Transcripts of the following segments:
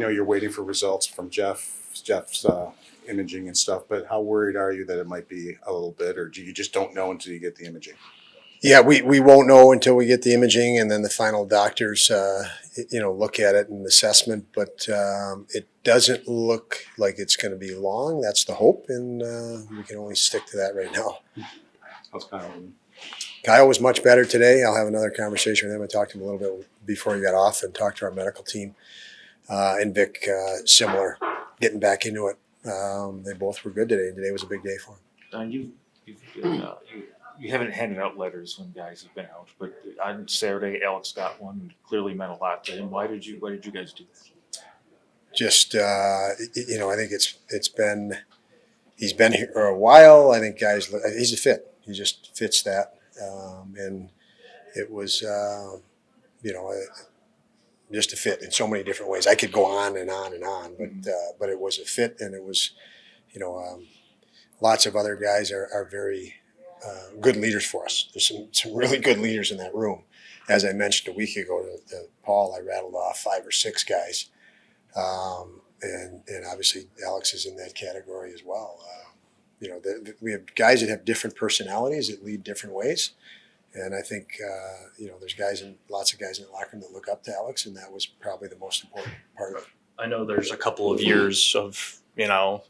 know you're waiting for results from Jeff's imaging and stuff, but how worried are you that it might be a little bit, or do you just don't know until you get the imaging? Yeah, we won't know until we get the imaging and then the final doctors, look at it and assessment. But it doesn't look like it's going to be long. That's the hope, and we can only stick to that right now. How's Kyle? Kyle was much better today. I'll have another conversation with him. I talked to him a little bit before he got off and talked to our medical team. And Vic, similar, getting back into it. They both were good today. Today was a big day for him. You haven't handed out letters when guys have been out, but on Saturday, Alex got one. And clearly meant a lot to him. Why did you guys do that? Just I think he's been here for a while. I think he's a fit. He just fits that, and it was just a fit in so many different ways. I could go on and on and on, but it was a fit, and it was lots of other guys are very good leaders for us. There's some really good leaders in that room. As I mentioned a week ago to Paul, I rattled off 5 or 6 guys, and obviously Alex is in that category as well. We have guys that have different personalities that lead different ways, and I think there's lots of guys in the locker room that look up to Alex, and that was probably the most important part of it. I know there's a couple of years of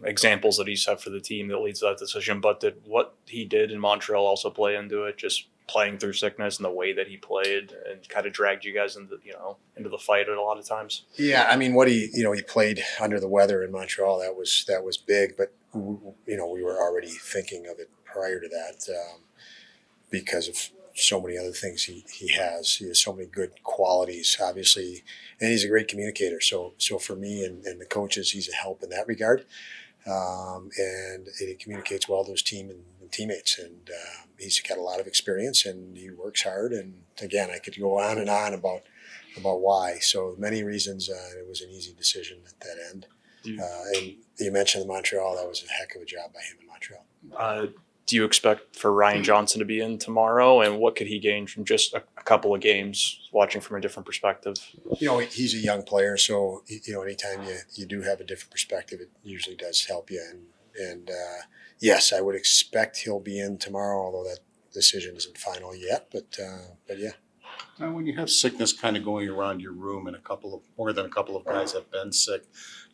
examples that he's set for the team that leads to that decision. But did what he did in Montreal also play into it? Just playing through sickness and the way that he played and kind of dragged you guys into the fight a lot of times. Yeah, I mean, he played under the weather in Montreal. That was big, but we were already thinking of it prior to that because of so many other things he has. He has so many good qualities, obviously, and he's a great communicator. So for me and the coaches, he's a help in that regard, and he communicates well to his team and teammates. And he's got a lot of experience, and he works hard. And again, I could go on and on about why. So many reasons. It was an easy decision at that end. And you mentioned the Montreal. That was a heck of a job by him in Montreal. Do you expect for Ryan Johnson to be in tomorrow, and what could he gain from just a couple of games, watching from a different perspective? He's a young player, so anytime you do have a different perspective, it usually does help you. And yes, I would expect he'll be in tomorrow, although that decision isn't final yet. But yeah. Now, when you have sickness kind of going around your room and more than a couple of guys have been sick,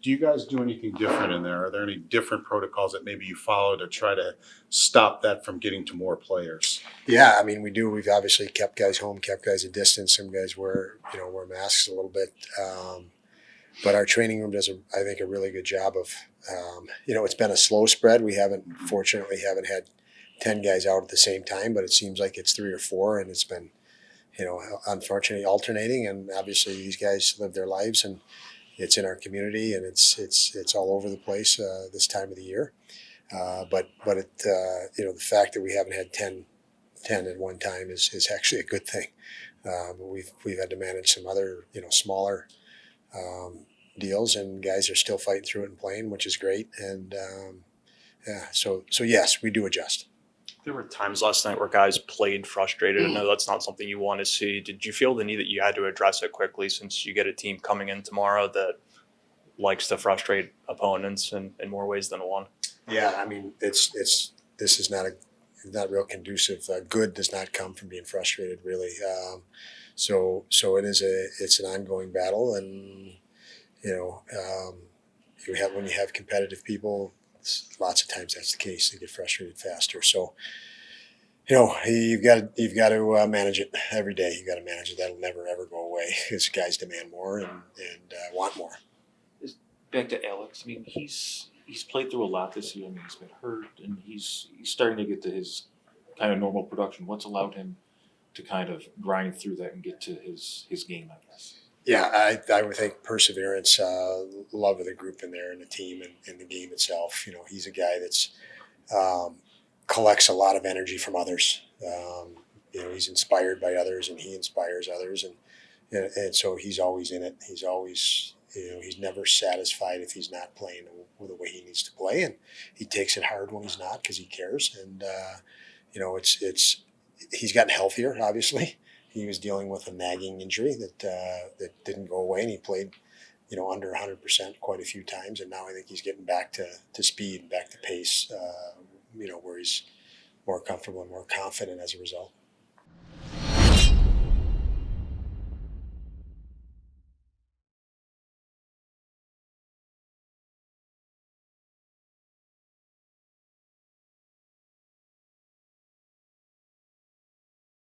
do you guys do anything different in there? Are there any different protocols that maybe you follow to try to stop that from getting to more players? Yeah, I mean, we do. We've obviously kept guys home, kept guys at distance. Some guys wear masks a little bit. But our training room does, I think, a really good job of, it's been a slow spread. We fortunately haven't had 10 guys out at the same time, but it seems like it's 3 or 4, and it's been, unfortunately alternating. And obviously these guys live their lives, and it's in our community, and it's all over the place this time of the year. But the fact that we haven't had 10 at one time is actually a good thing. We've had to manage some other smaller deals, and guys are still fighting through it and playing, which is great. And so yes, we do adjust. There were times last night where guys played frustrated. I know that's not something you want to see. Did you feel the need that you had to address it quickly, since you get a team coming in tomorrow that likes to frustrate opponents in more ways than one? Yeah, I mean, this is not real conducive. Good does not come from being frustrated, really. So it's an ongoing battle, and when you have competitive people, lots of times that's the case. They get frustrated faster. So you've got to manage it every day. You've got to manage it. That'll never ever go away, because guys demand more and want more. Back to Alex. I mean, he's played through a lot this year. I mean, he's been hurt, and he's starting to get to his kind of normal production. What's allowed him to kind of grind through that and get to his game, I guess? Yeah, I would think perseverance, love of the group in there and the team and the game itself. He's a guy that's collects a lot of energy from others. He's inspired by others, and he inspires others, and so he's always in it. He's always, he's never satisfied if he's not playing the way he needs to play, and he takes it hard when he's not, because he cares. And he's gotten healthier, obviously. He was dealing with a nagging injury that didn't go away, and he played under 100% quite a few times, and now I think he's getting back to speed, back to pace, where he's more comfortable and more confident as a result.